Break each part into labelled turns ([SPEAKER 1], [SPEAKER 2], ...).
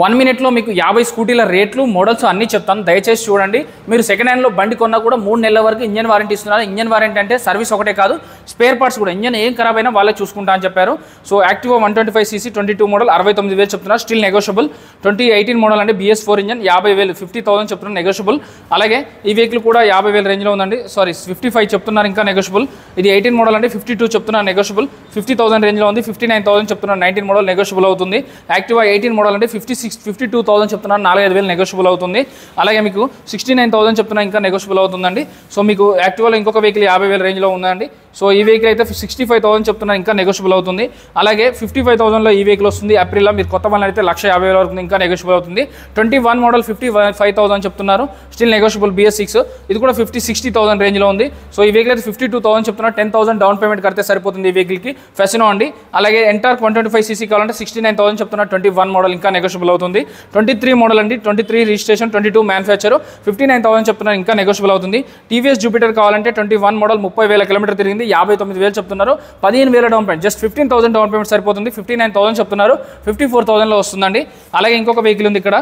[SPEAKER 1] 1 మినిట్లో మీకు 50 స్కూటీల రేట్లు మోడల్స్ అన్నీ చెప్తాను, దయచేసి చూడండి. మీరు సెకండ్ హ్యాండ్లో బండి కొన్నా కూడా 3 నెలల వరకు ఇంజన్ వారంటీ ఇస్తున్నారు. ఇంజన్ వారంటీ అంటే సర్వీస్ ఒకటే కాదు, స్పేర్ పార్ట్స్ కూడా. ఇంజన్ ఏం ఖరాబ్ అయినా వాళ్ళే చూసుకుంటా అని చెప్పారు. సో యాక్టివా 125cc 22 మోడల్ 69,000 చెప్తున్నారు, స్టిల్ నెగోషియబుల్. 2018 మోడల్ అంటే BS4 ఇంజన్ 50,000 50,000 చెప్తున్నారు, నెగోషియబుల్. అలాగే ఈ వెహికల్ కూడా 50,000 రేంజ్లో ఉందండి. సారీ 55 చెప్తున్నారు, ఇంకా నెగోషియబుల్. ఇది 18 మోడల్ అంటే 52 చెప్తున్నారు, నెగోషియబుల్. 50,000 రేంజ్లో ఉంది, 59,000 చెప్తున్నారు, 19 మోడల్ నెగోషియబుల్ అవుతుంది. యాక్టివా 18 మోడల్ అంటే 52,000 చెప్తున్నారు, 45,000 నెగోషియబుల్ అవుతుంది. అలాగే మీకు 69,000 చెప్తున్నారు, ఇంకా నెగోషియబుల్ అవుతుందండి. సో మీకు యాక్టివాలో ఇంకొక వెహికల్ 50,000 రేంజ్లో ఉందండి. సో ఈ వెహికల్ అయితే 65,000 చెప్తున్నారు, ఇంకా నెగోషియబుల్ అవుతుంది. అలాగే 55,000లో ఈ వెహికల్ వస్తుంది. ఏప్రిల్లో మీరు కొత్త వన్ అయితే 1,50,000 వరకు ఇంకా నెగోషియబుల్ అవుతుంది. 21 మోడల్ 55,000 చెప్తున్నారు, స్టిల్ నెగోషియబుల్. BS6 ఇది కూడా 60,000 రేంజ్లో ఉంది. సో ఈ వెహికల్ అయితే 52,000 చెప్తున్నారు, 10,000 డౌన్ పేమెంట్ కడితే సరిపోతుంది ఈ వెహికల్కి. ఫెసినో అండి. అలాగే ఎంటార్క్ 125cc కావాలంటే 69,000 చెప్తున్నారు, 21 మోడల్ ఇంకా నెగోషియబుల్ అవుతుంది. 23 మోడల్ అండి, 23 రిజిస్ట్రేషన్, 22 మ్యానుఫ్యాక్చర్, 59,000 చెప్తున్నారు, ఇంకా నెగోషియబుల్ అవుతుంది. TVS జూపిటర్ కావాలంటే 21 మోడల్ 30,000 కిలోమీటర్ తిరిగింది, 59,000 చెప్తున్నారు, 15,000 down payment, just 15,000 down payment సరిపోతుంది. 59,000 చెప్తున్నారు, 54,000లో వస్తుందండి. అలాగే ఇంకొక వెహికల్ ఉంది ఇక్కడ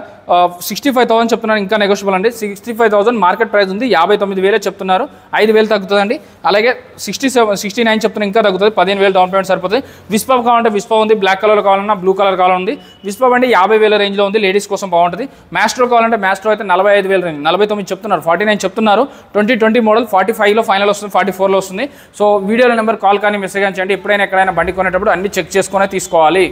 [SPEAKER 1] 65,000 చెప్తున్నారు, ఇంకా నెగోషియబుల్ అండి. 65,000 మార్కెట్ ప్రైస్ ఉంది, 59,000 చెప్తున్నారు, 5,000 తగ్గుతుందండి. అలాగే 69 చెప్తున్నారు, ఇంకా తగ్గుతుంది, 15,000 డౌన్ పేమెంట్ సరిపోతుంది. విస్పా కావాలంటే విస్పా ఉంది, బ్లాక్ కలర్ కావాలన్నా బ్లూ కలర్ కావాలండి. విస్పా బండి 50,000 రేంజ్లో ఉంది, లేడీస్ కోసం బాగుంటుంది. మ్యాస్ట్రో కావాలంటే మ్యాస్ట్రో అయితే 45,000 రేంజ్, 49 చెప్తున్నారు, 49 చెప్తున్నారు. 2020 మోడల్ 45లో ఫైనల్ వస్తుంది, 44లో వస్తుంది. సో వీడియోలో నెంబర్ కాల్ కానీ మెసేజ్ కానీ చేయండి. ఎప్పుడైనా ఎక్కడైనా బండి కొనేటప్పుడు అన్ని చెక్ చేసుకునే తీసుకోవాలి.